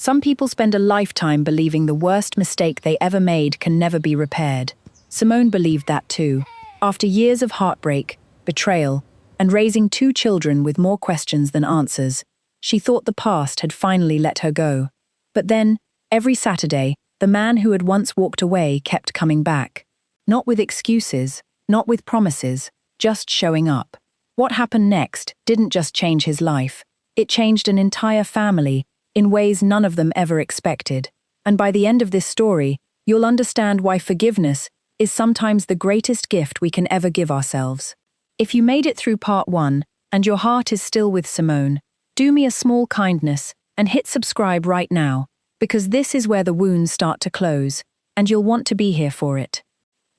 Some people spend a lifetime believing the worst mistake they ever made can never be repaired. Simone believed that too. After years of heartbreak, betrayal, and raising 2 children with more questions than answers, she thought the past had finally let her go. But then, every Saturday, the man who had once walked away kept coming back. Not with excuses, not with promises, just showing up. What happened next didn't just change his life. It changed an entire family, in ways none of them ever expected. And by the end of this story, you'll understand why forgiveness is sometimes the greatest gift we can ever give ourselves. If you made it through part 1 and your heart is still with Simone, do me a small kindness and hit subscribe right now, because this is where the wounds start to close, and you'll want to be here for it.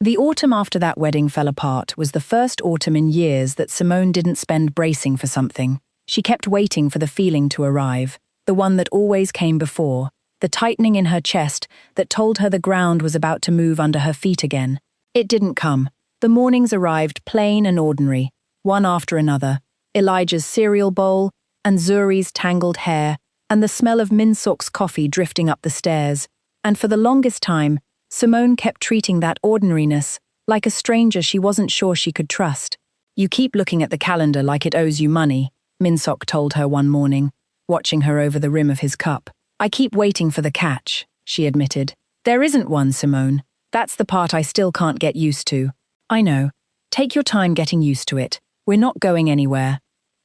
The autumn after that wedding fell apart was the first autumn in years that Simone didn't spend bracing for something. She kept waiting for the feeling to arrive, the one that always came before, the tightening in her chest that told her the ground was about to move under her feet again. It didn't come. The mornings arrived plain and ordinary, one after another. Elijah's cereal bowl, and Zuri's tangled hair, and the smell of Minsuk's coffee drifting up the stairs. And for the longest time, Simone kept treating that ordinariness like a stranger she wasn't sure she could trust. "You keep looking at the calendar like it owes you money," Minsuk told her one morning, watching her over the rim of his cup. "I keep waiting for the catch," she admitted. "There isn't one, Simone. That's the part I still can't get used to." "I know. Take your time getting used to it. We're not going anywhere."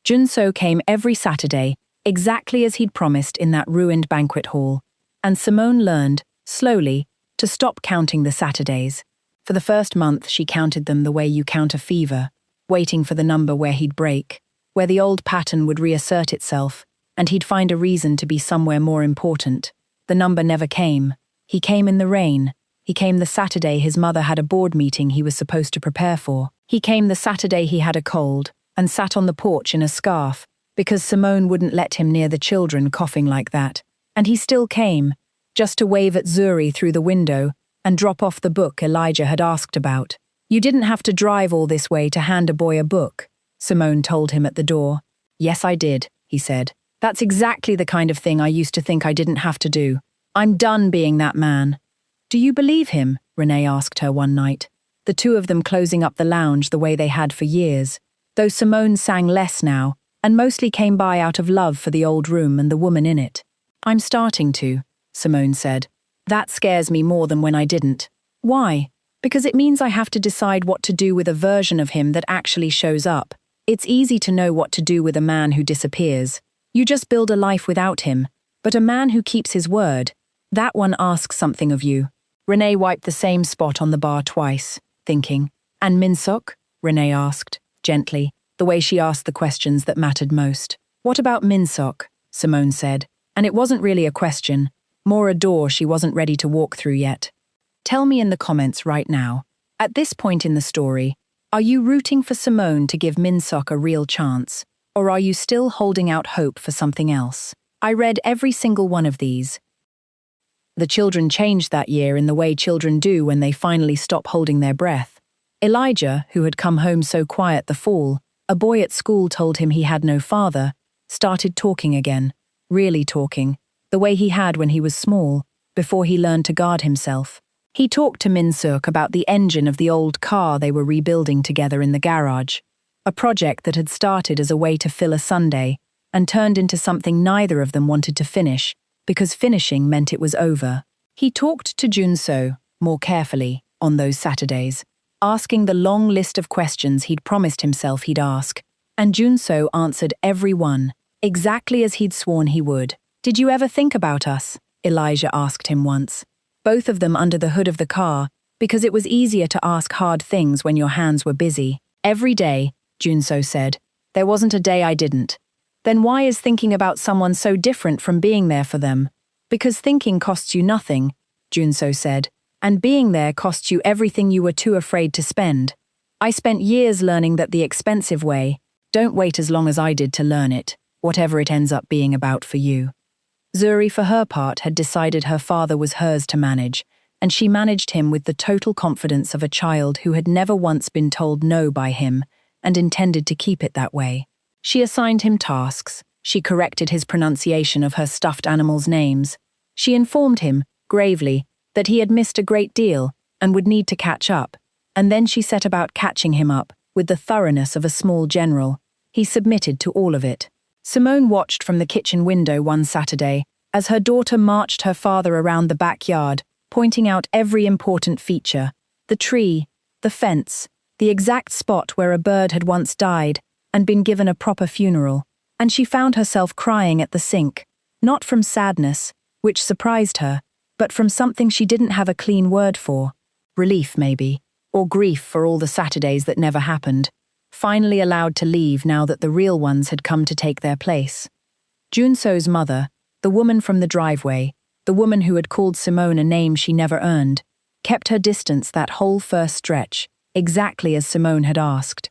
Junso came every Saturday, exactly as he'd promised in that ruined banquet hall. And Simone learned, slowly, to stop counting the Saturdays. For the first month, she counted them the way you count a fever, waiting for the number where he'd break, where the old pattern would reassert itself, and he'd find a reason to be somewhere more important. The number never came. He came in the rain. He came the Saturday his mother had a board meeting he was supposed to prepare for. He came the Saturday he had a cold, and sat on the porch in a scarf, because Simone wouldn't let him near the children coughing like that. And he still came, just to wave at Zuri through the window and drop off the book Elijah had asked about. "You didn't have to drive all this way to hand a boy a book," Simone told him at the door. "Yes, I did," he said. "That's exactly the kind of thing I used to think I didn't have to do. I'm done being that man." "Do you believe him?" Renee asked her one night, the two of them closing up the lounge the way they had for years, though Simone sang less now and mostly came by out of love for the old room and the woman in it. "I'm starting to," Simone said. "That scares me more than when I didn't." "Why?" "Because it means I have to decide what to do with a version of him that actually shows up. It's easy to know what to do with a man who disappears. You just build a life without him. But a man who keeps his word, that one asks something of you." Renee wiped the same spot on the bar twice, thinking. "And Minsuk?" Renee asked, gently, the way she asked the questions that mattered most. "What about Minsuk?" Simone said, and it wasn't really a question, more a door she wasn't ready to walk through yet. Tell me in the comments right now. At this point in the story, are you rooting for Simone to give Minsuk a real chance, or are you still holding out hope for something else? I read every single one of these. The children changed that year in the way children do when they finally stop holding their breath. Elijah, who had come home so quiet the fall, a boy at school told him he had no father, started talking again, really talking, the way he had when he was small, before he learned to guard himself. He talked to Minsuk about the engine of the old car they were rebuilding together in the garage, a project that had started as a way to fill a Sunday and turned into something neither of them wanted to finish, because finishing meant it was over. He talked to Junso, more carefully, on those Saturdays, asking the long list of questions he'd promised himself he'd ask, and Junso answered every one, exactly as he'd sworn he would. "Did you ever think about us?" Elijah asked him once, both of them under the hood of the car, because it was easier to ask hard things when your hands were busy. "Every day," Junso said. "There wasn't a day I didn't." "Then why is thinking about someone so different from being there for them?" "Because thinking costs you nothing," Junso said, "and being there costs you everything you were too afraid to spend. I spent years learning that the expensive way, don't wait as long as I did to learn it, whatever it ends up being about for you." Zuri, for her part, had decided her father was hers to manage, and she managed him with the total confidence of a child who had never once been told no by him and intended to keep it that way. She assigned him tasks, she corrected his pronunciation of her stuffed animals' names, She informed him, gravely, that he had missed a great deal and would need to catch up, and then she set about catching him up with the thoroughness of a small general. He submitted to all of it. Simone watched from the kitchen window one Saturday as her daughter marched her father around the backyard, pointing out every important feature: the tree, the fence, the exact spot where a bird had once died and been given a proper funeral, and she found herself crying at the sink, not from sadness, which surprised her, but from something she didn't have a clean word for. Relief, maybe, or grief for all the Saturdays that never happened, finally allowed to leave now that the real ones had come to take their place. Junso's mother, the woman from the driveway, the woman who had called Simone a name she never earned, kept her distance that whole first stretch, exactly as Simone had asked.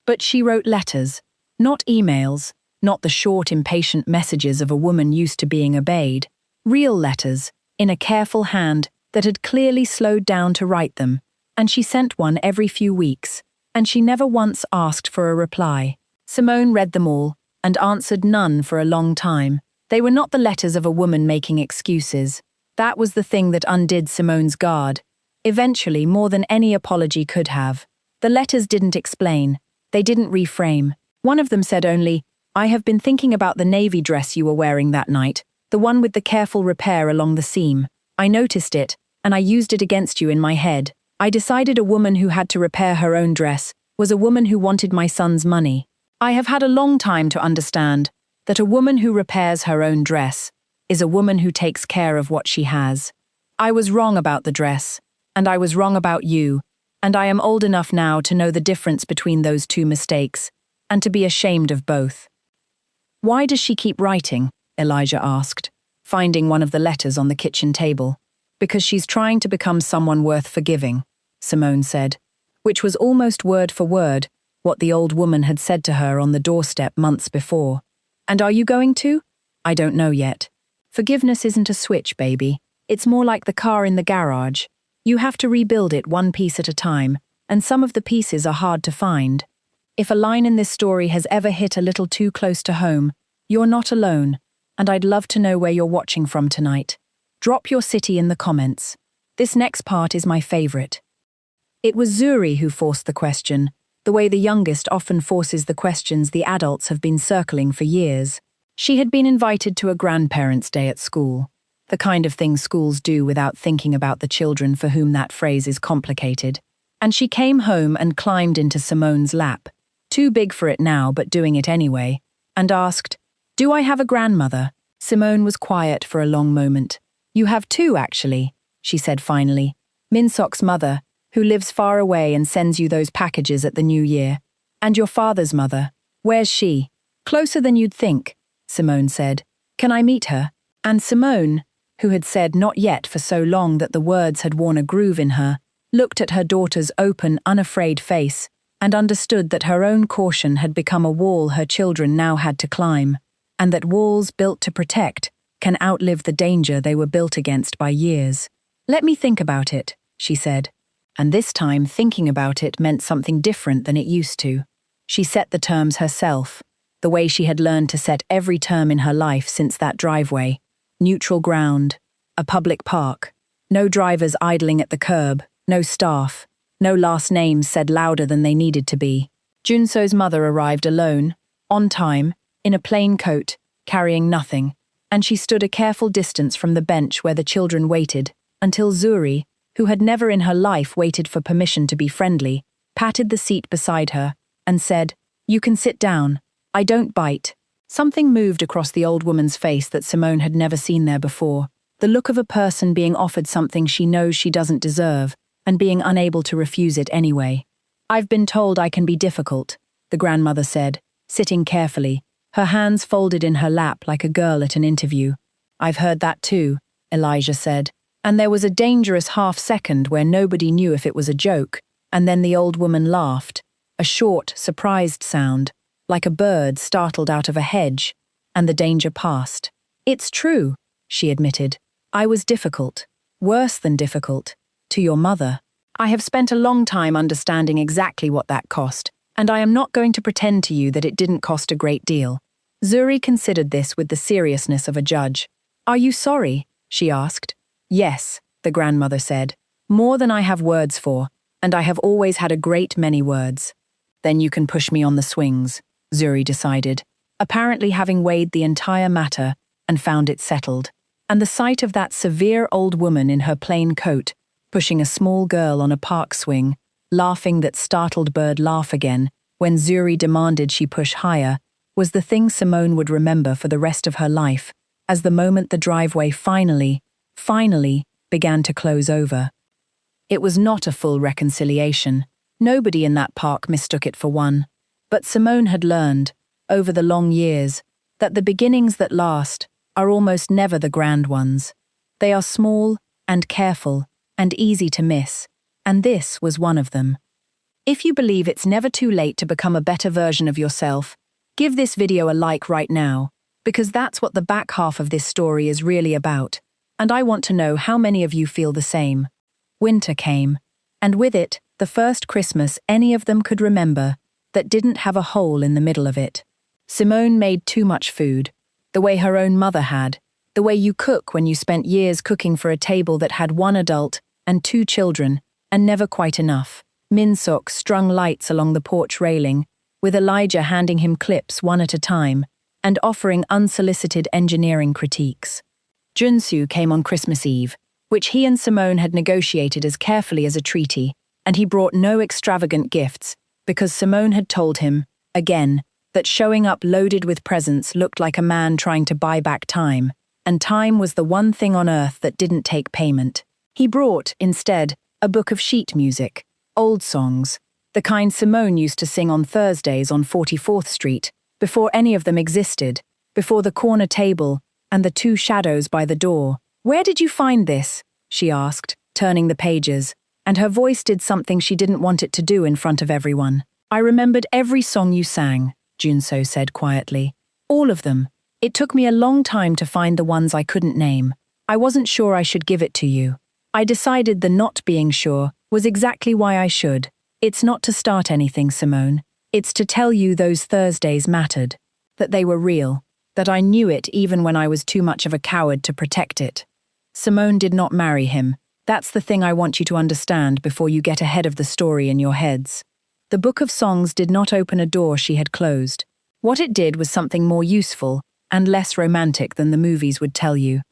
But she wrote letters, not emails, not the short, impatient messages of a woman used to being obeyed. Real letters, in a careful hand that had clearly slowed down to write them, and she sent one every few weeks, and she never once asked for a reply. Simone read them all, and answered none for a long time. They were not the letters of a woman making excuses. That was the thing that undid Simone's guard. Eventually, more than any apology could have. The letters didn't explain. They didn't reframe. One of them said only, "I have been thinking about the navy dress you were wearing that night, the one with the careful repair along the seam. I noticed it, and I used it against you in my head. I decided a woman who had to repair her own dress was a woman who wanted my son's money. I have had a long time to understand that a woman who repairs her own dress is a woman who takes care of what she has. I was wrong about the dress, and I was wrong about you, and I am old enough now to know the difference between those two mistakes, and to be ashamed of both." "Why does she keep writing?" Elijah asked, finding one of the letters on the kitchen table. "Because she's trying to become someone worth forgiving," Simone said, which was almost word for word what the old woman had said to her on the doorstep months before. "And are you going to?" "I don't know yet. Forgiveness isn't a switch, baby. It's more like the car in the garage. You have to rebuild it one piece at a time, and some of the pieces are hard to find. If a line in this story has ever hit a little too close to home, you're not alone, and I'd love to know where you're watching from tonight. Drop your city in the comments. This next part is my favorite." It was Zuri who forced the question, the way the youngest often forces the questions the adults have been circling for years. She had been invited to a grandparents' day at school, the kind of thing schools do without thinking about the children for whom that phrase is complicated. And she came home and climbed into Simone's lap, too big for it now but doing it anyway, and asked, "Do I have a grandmother?" Simone was quiet for a long moment. "You have two, actually," she said finally. "Minsok's mother, who lives far away and sends you those packages at the New Year. And your father's mother. Where's she?" "Closer than you'd think," Simone said. "Can I meet her?" And Simone, who had said not yet for so long that the words had worn a groove in her, looked at her daughter's open, unafraid face and understood that her own caution had become a wall her children now had to climb, and that walls built to protect can outlive the danger they were built against by years. "Let me think about it," she said. And this time thinking about it meant something different than it used to. She set the terms herself, the way she had learned to set every term in her life since that driveway. Neutral ground, a public park, no drivers idling at the curb, no staff, no last names said louder than they needed to be. Junso's mother arrived alone, on time, in a plain coat, carrying nothing, and she stood a careful distance from the bench where the children waited, until Zuri, who had never in her life waited for permission to be friendly, patted the seat beside her and said, "You can sit down. I don't bite." Something moved across the old woman's face that Simone had never seen there before, the look of a person being offered something she knows she doesn't deserve and being unable to refuse it anyway. "I've been told I can be difficult," the grandmother said, sitting carefully, her hands folded in her lap like a girl at an interview. "I've heard that too," Elijah said. And there was a dangerous half-second where nobody knew if it was a joke, and then the old woman laughed, a short, surprised sound, like a bird startled out of a hedge, and the danger passed. "It's true," she admitted. "I was difficult, worse than difficult, to your mother. I have spent a long time understanding exactly what that cost, and I am not going to pretend to you that it didn't cost a great deal." Zuri considered this with the seriousness of a judge. "Are you sorry?" she asked. Yes, the grandmother said. More than I have words for, and I have always had a great many words. Then you can push me on the swings, Zuri decided, apparently having weighed the entire matter and found it settled. And the sight of that severe old woman in her plain coat, pushing a small girl on a park swing, laughing that startled bird laugh again when Zuri demanded she push higher, was the thing Simone would remember for the rest of her life, as the moment the driveway finally began to close over. It was not a full reconciliation. Nobody in that park mistook it for one. But Simone had learned, over the long years, that the beginnings that last are almost never the grand ones. They are small and careful and easy to miss, and this was one of them. If you believe it's never too late to become a better version of yourself, give this video a like right now, because that's what the back half of this story is really about, and I want to know how many of you feel the same. Winter came, and with it, the first Christmas any of them could remember that didn't have a hole in the middle of it. Simone made too much food, the way her own mother had, the way you cook when you spent years cooking for a table that had one adult and two children, and never quite enough. Minsuk strung lights along the porch railing, with Elijah handing him clips one at a time, and offering unsolicited engineering critiques. Junsu came on Christmas Eve, which he and Simone had negotiated as carefully as a treaty, and he brought no extravagant gifts, because Simone had told him, again, that showing up loaded with presents looked like a man trying to buy back time, and time was the one thing on earth that didn't take payment. He brought, instead, a book of sheet music, old songs, the kind Simone used to sing on Thursdays on 44th Street, before any of them existed, before the corner table and the two shadows by the door. "Where did you find this?" she asked, turning the pages, and her voice did something she didn't want it to do in front of everyone. "I remembered every song you sang," Junso said quietly. "All of them. It took me a long time to find the ones I couldn't name. I wasn't sure I should give it to you. I decided the not being sure was exactly why I should. It's not to start anything, Simone. It's to tell you those Thursdays mattered, that they were real, that I knew it even when I was too much of a coward to protect it. Simone did not marry him. That's the thing I want you to understand before you get ahead of the story in your heads." The book of songs did not open a door she had closed. What it did was something more useful and less romantic than the movies would tell you.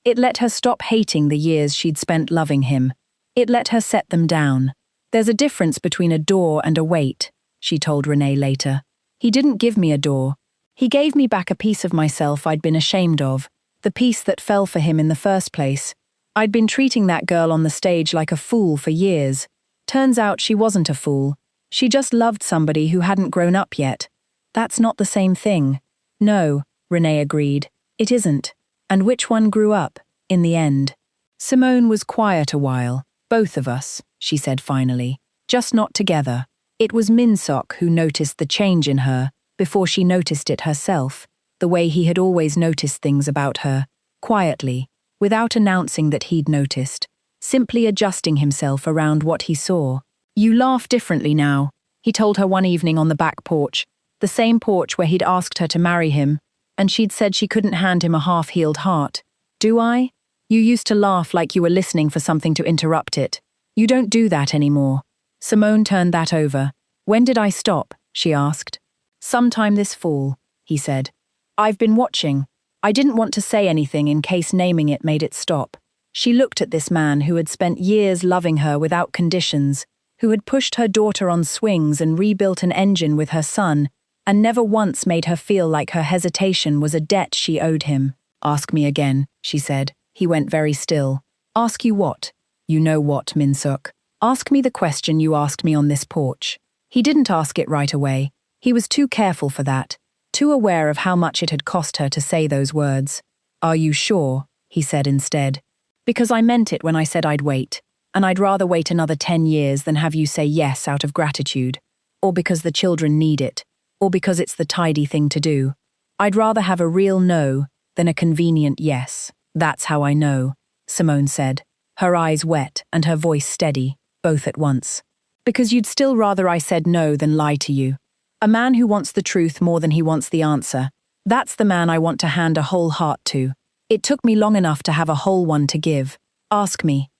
It let her stop hating the years she'd spent loving him. It let her set them down. "There's a difference between a door and a weight," she told Renee later. "He didn't give me a door. He gave me back a piece of myself I'd been ashamed of, the piece that fell for him in the first place. I'd been treating that girl on the stage like a fool for years. Turns out she wasn't a fool. She just loved somebody who hadn't grown up yet. That's not the same thing." "No," Renee agreed. "It isn't. And which one grew up, in the end?" Simone was quiet a while. "Both of us," she said finally. "Just not together." It was Minsuk who noticed the change in her before she noticed it herself, the way he had always noticed things about her, quietly, without announcing that he'd noticed, simply adjusting himself around what he saw. "You laugh differently now," he told her one evening on the back porch, the same porch where he'd asked her to marry him, and she'd said she couldn't hand him a half-healed heart. "Do I? You used to laugh like you were listening for something to interrupt it. You don't do that anymore." Simone turned that over. "When did I stop?" she asked. "Sometime this fall," he said. "I've been watching. I didn't want to say anything in case naming it made it stop." She looked at this man who had spent years loving her without conditions, who had pushed her daughter on swings and rebuilt an engine with her son, and never once made her feel like her hesitation was a debt she owed him. "Ask me again," she said. He went very still. "Ask you what?" "You know what, Minsuk. Ask me the question you asked me on this porch." He didn't ask it right away. He was too careful for that, too aware of how much it had cost her to say those words. "Are you sure?" he said instead. "Because I meant it when I said I'd wait, and I'd rather wait another 10 years than have you say yes out of gratitude, or because the children need it, or because it's the tidy thing to do. I'd rather have a real no than a convenient yes. That's how I know," Simone said, her eyes wet and her voice steady, both at once. "Because you'd still rather I said no than lie to you. A man who wants the truth more than he wants the answer. That's the man I want to hand a whole heart to. It took me long enough to have a whole one to give. Ask me."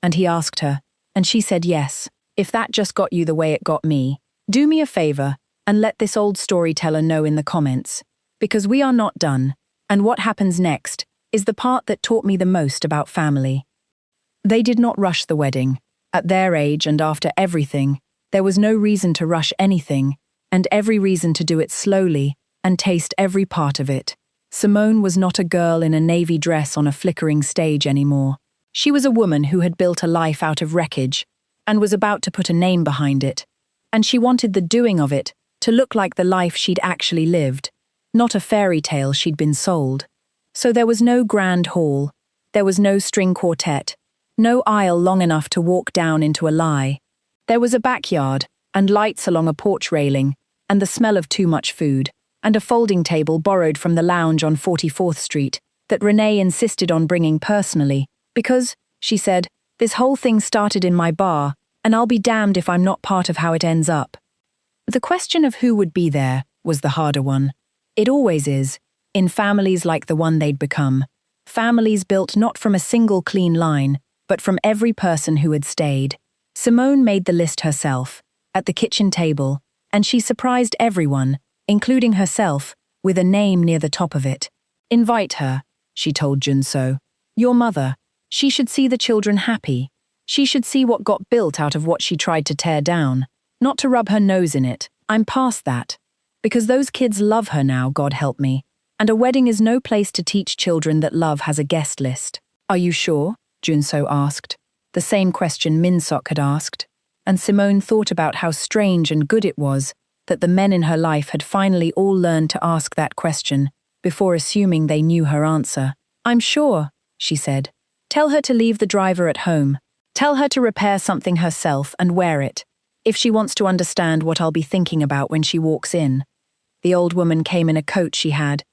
And he asked her, and she said yes. If that just got you the way it got me, do me a favor and let this old storyteller know in the comments, because we are not done, and what happens next is the part that taught me the most about family. They did not rush the wedding. At their age and after everything, there was no reason to rush anything, and every reason to do it slowly and taste every part of it. Simone was not a girl in a navy dress on a flickering stage anymore. She was a woman who had built a life out of wreckage and was about to put a name behind it. And she wanted the doing of it to look like the life she'd actually lived, not a fairy tale she'd been sold. So there was no grand hall, there was no string quartet, no aisle long enough to walk down into a lie. There was a backyard, and lights along a porch railing, and the smell of too much food, and a folding table borrowed from the lounge on 44th Street that Renee insisted on bringing personally, because, she said, this whole thing started in my bar, and I'll be damned if I'm not part of how it ends up. The question of who would be there was the harder one. It always is, in families like the one they'd become. Families built not from a single clean line, but from every person who had stayed. Simone made the list herself, at the kitchen table, and she surprised everyone, including herself, with a name near the top of it. Invite her, she told Junso. Your mother. She should see the children happy. She should see what got built out of what she tried to tear down. Not to rub her nose in it. I'm past that. Because those kids love her now, God help me. And a wedding is no place to teach children that love has a guest list. Are you sure? Junso asked. The same question Minsok had asked. And Simone thought about how strange and good it was that the men in her life had finally all learned to ask that question before assuming they knew her answer. I'm sure, she said. Tell her to leave the driver at home. Tell her to repair something herself and wear it, if she wants to understand what I'll be thinking about when she walks in. The old woman came in a coat she had.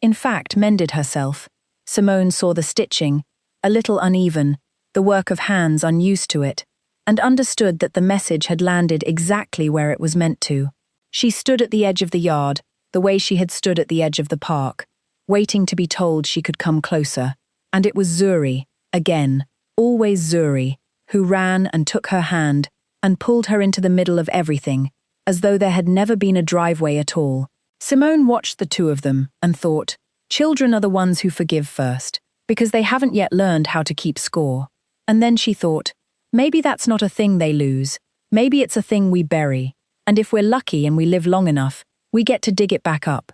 In fact, mended herself. Simone saw the stitching, a little uneven, the work of hands unused to it, and understood that the message had landed exactly where it was meant to. She stood at the edge of the yard, the way she had stood at the edge of the park, waiting to be told she could come closer. And it was Zuri, again, always Zuri, who ran and took her hand and pulled her into the middle of everything, as though there had never been a driveway at all. Simone watched the two of them and thought, children are the ones who forgive first, because they haven't yet learned how to keep score. And then she thought, maybe that's not a thing they lose, maybe it's a thing we bury, and if we're lucky and we live long enough, we get to dig it back up.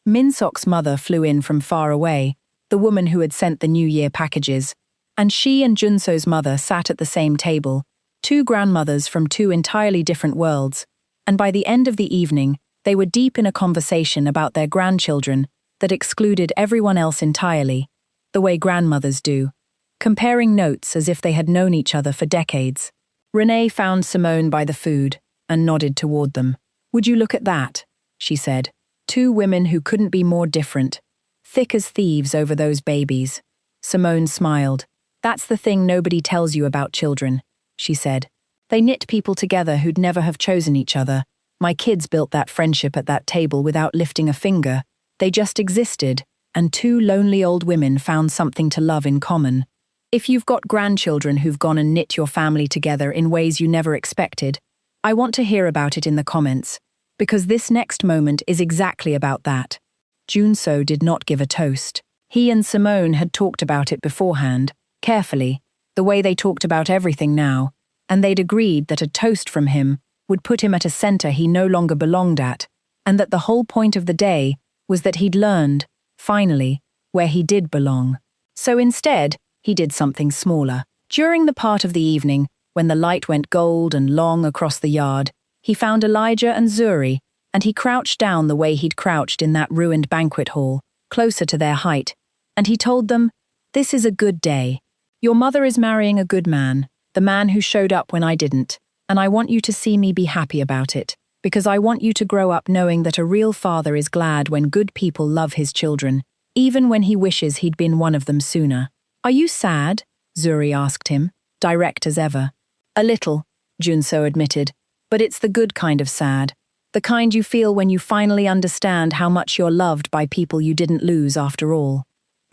Minsok's mother flew in from far away, the woman who had sent the New Year packages, and she and Junso's mother sat at the same table, two grandmothers from two entirely different worlds, and by the end of the evening, they were deep in a conversation about their grandchildren that excluded everyone else entirely, the way grandmothers do, comparing notes as if they had known each other for decades. Renee found Simone by the food and nodded toward them. Would you look at that? She said. Two women who couldn't be more different, thick as thieves over those babies. Simone smiled. That's the thing nobody tells you about children, she said. They knit people together who'd never have chosen each other. My kids built that friendship at that table without lifting a finger. They just existed, and two lonely old women found something to love in common. If you've got grandchildren who've gone and knit your family together in ways you never expected, I want to hear about it in the comments, because this next moment is exactly about that. Junso did not give a toast. He and Simone had talked about it beforehand, carefully, the way they talked about everything now, and they'd agreed that a toast from him would put him at a center he no longer belonged at, and that the whole point of the day was that he'd learned, finally, where he did belong. So instead, he did something smaller. During the part of the evening, when the light went gold and long across the yard, he found Elijah and Zuri, and he crouched down the way he'd crouched in that ruined banquet hall, closer to their height, and he told them, "This is a good day. Your mother is marrying a good man, the man who showed up when I didn't, and I want you to see me be happy about it, because I want you to grow up knowing that a real father is glad when good people love his children, even when he wishes he'd been one of them sooner." Are you sad? Zuri asked him, direct as ever. A little, Junso admitted, but it's the good kind of sad, the kind you feel when you finally understand how much you're loved by people you didn't lose after all.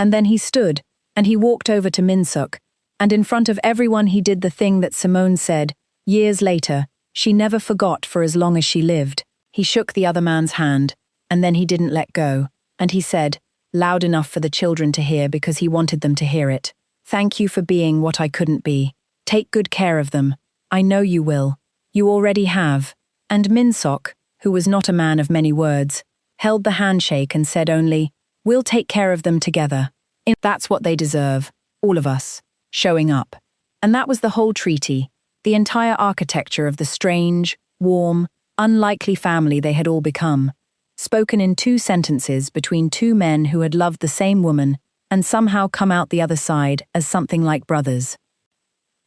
And then he stood, and he walked over to Minsuk, and in front of everyone he did the thing that Simone said, years later, she never forgot for as long as she lived. He shook the other man's hand, and then he didn't let go, and he said, loud enough for the children to hear because he wanted them to hear it, "Thank you for being what I couldn't be. Take good care of them. I know you will. You already have." And Minsuk, who was not a man of many words, held the handshake and said only, "We'll take care of them together. That's what they deserve, all of us, showing up." And that was the whole treaty, the entire architecture of the strange, warm, unlikely family they had all become, spoken in 2 sentences between 2 men who had loved the same woman and somehow come out the other side as something like brothers.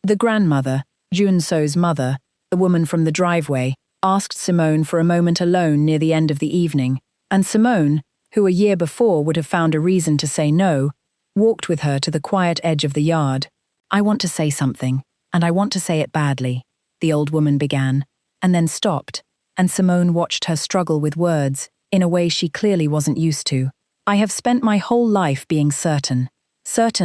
The grandmother, Junso's mother, the woman from the driveway, asked Simone for a moment alone near the end of the evening, and Simone, who a year before would have found a reason to say no, walked with her to the quiet edge of the yard. "I want to say something, and I want to say it badly," the old woman began, and then stopped, and Simone watched her struggle with words in a way she clearly wasn't used to. "I have spent my whole life being certain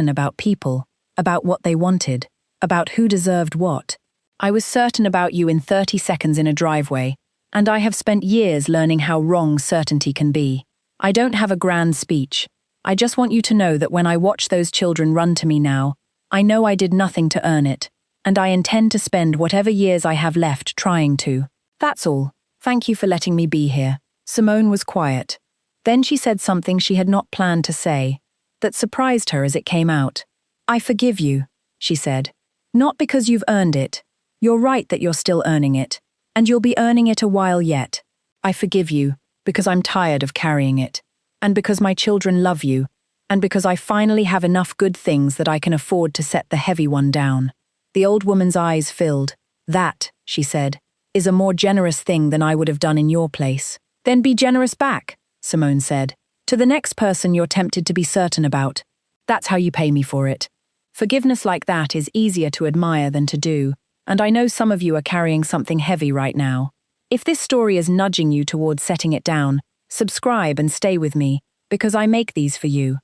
about people, about what they wanted, about who deserved what. I was certain about you in 30 seconds in a driveway, and I have spent years learning how wrong certainty can be. I don't have a grand speech. I just want you to know that when I watch those children run to me now, I know I did nothing to earn it, and I intend to spend whatever years I have left trying to. That's all. Thank you for letting me be here." Simone was quiet. Then she said something she had not planned to say, that surprised her as it came out. "I forgive you," she said. "Not because you've earned it. You're right that you're still earning it, and you'll be earning it a while yet. I forgive you because I'm tired of carrying it, and because my children love you, and because I finally have enough good things that I can afford to set the heavy one down." The old woman's eyes filled. "That," she said, "is a more generous thing than I would have done in your place." "Then be generous back," Simone said, "to the next person you're tempted to be certain about. That's how you pay me for it. Forgiveness like that is easier to admire than to do, and I know some of you are carrying something heavy right now. If this story is nudging you towards setting it down, subscribe and stay with me, because I make these for you."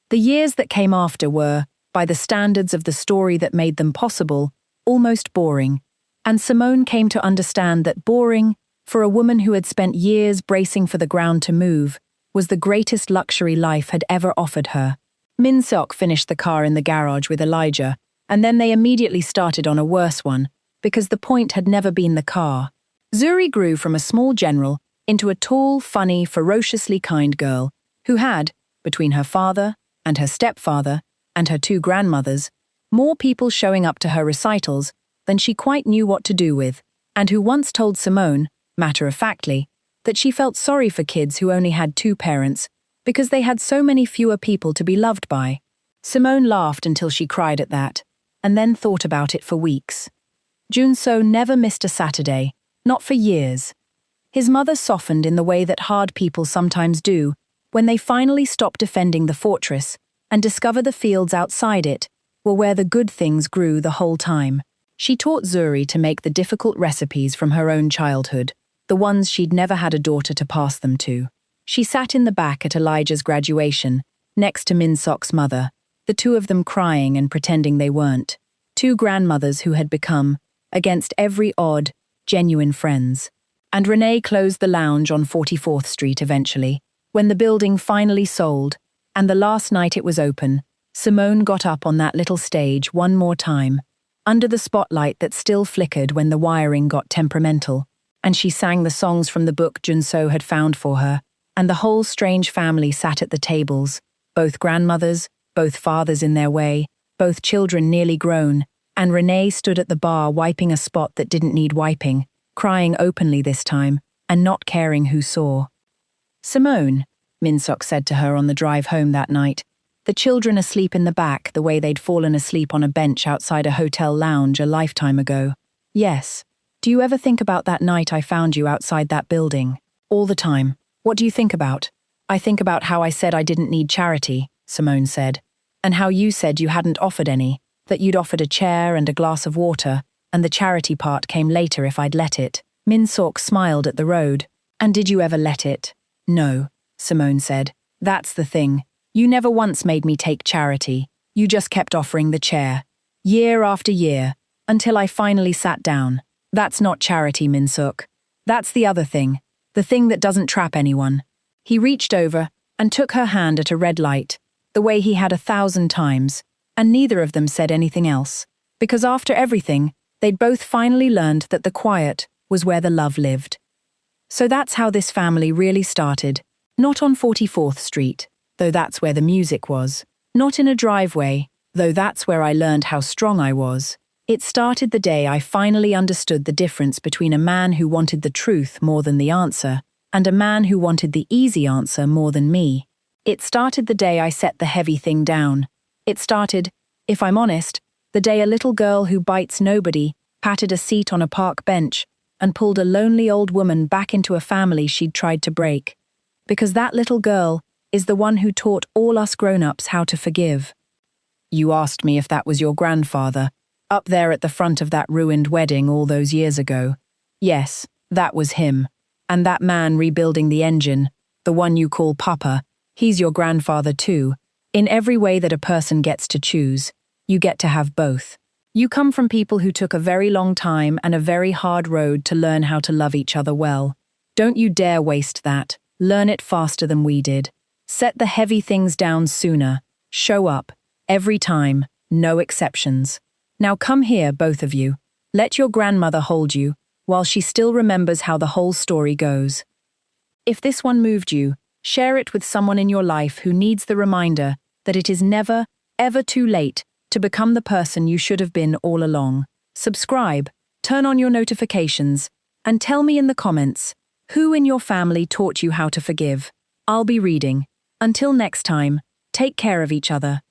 The years that came after were, by the standards of the story that made them possible, almost boring, and Simone came to understand that boring, for a woman who had spent years bracing for the ground to move, was the greatest luxury life had ever offered her. Minsuk finished the car in the garage with Elijah, and then they immediately started on a worse one, because the point had never been the car. Zuri grew from a small general into a tall, funny, ferociously kind girl, who had, between her father and her stepfather and her 2 grandmothers, more people showing up to her recitals than she quite knew what to do with, and who once told Simone, matter-of-factly, that she felt sorry for kids who only had 2 parents because they had so many fewer people to be loved by. Simone laughed until she cried at that, and then thought about it for weeks. Junso never missed a Saturday, not for years. His mother softened in the way that hard people sometimes do when they finally stop defending the fortress and discover the fields outside it were where the good things grew the whole time. She taught Zuri to make the difficult recipes from her own childhood, the ones she'd never had a daughter to pass them to. She sat in the back at Elijah's graduation, next to Minsuk's mother, the 2 of them crying and pretending they weren't. 2 grandmothers who had become, against every odd, genuine friends. And Renee closed the lounge on 44th Street eventually, when the building finally sold, and the last night it was open, Simone got up on that little stage one more time, under the spotlight that still flickered when the wiring got temperamental, and she sang the songs from the book Junso had found for her, and the whole strange family sat at the tables, both grandmothers, both fathers in their way, both children nearly grown, and Renee stood at the bar wiping a spot that didn't need wiping, crying openly this time, and not caring who saw. "Simone," Minsuk said to her on the drive home that night, the children asleep in the back the way they'd fallen asleep on a bench outside a hotel lounge a lifetime ago. "Yes. Do you ever think about that night I found you outside that building?" "All the time." "What do you think about?" "I think about how I said I didn't need charity," Simone said, "and how you said you hadn't offered any, that you'd offered a chair and a glass of water, and the charity part came later if I'd let it." Minsuk smiled at the road. "And did you ever let it?" "No," Simone said. "That's the thing. You never once made me take charity. You just kept offering the chair. Year after year, until I finally sat down. That's not charity, Minsuk. That's the other thing. The thing that doesn't trap anyone. He reached over and took her hand at a red light, the way he had 1,000 times, and neither of them said anything else. Because after everything, they'd both finally learned that the quiet was where the love lived. So that's how this family really started. Not on 44th Street, though that's where the music was. Not in a driveway, though that's where I learned how strong I was. It started the day I finally understood the difference between a man who wanted the truth more than the answer, and a man who wanted the easy answer more than me. It started the day I set the heavy thing down. It started, if I'm honest, the day a little girl who bites nobody patted a seat on a park bench and pulled a lonely old woman back into a family she'd tried to break. Because that little girl is the one who taught all us grown-ups how to forgive. You asked me if that was your grandfather, up there at the front of that ruined wedding all those years ago. Yes, that was him. And that man rebuilding the engine, the one you call Papa, he's your grandfather too. In every way that a person gets to choose, you get to have both. You come from people who took a very long time and a very hard road to learn how to love each other well. Don't you dare waste that. Learn it faster than we did. Set the heavy things down sooner. Show up. Every time. No exceptions. Now come here, both of you. Let your grandmother hold you, while she still remembers how the whole story goes. If this one moved you, share it with someone in your life who needs the reminder that it is never, ever too late to become the person you should have been all along. Subscribe, turn on your notifications, and tell me in the comments, who in your family taught you how to forgive? I'll be reading. Until next time, take care of each other.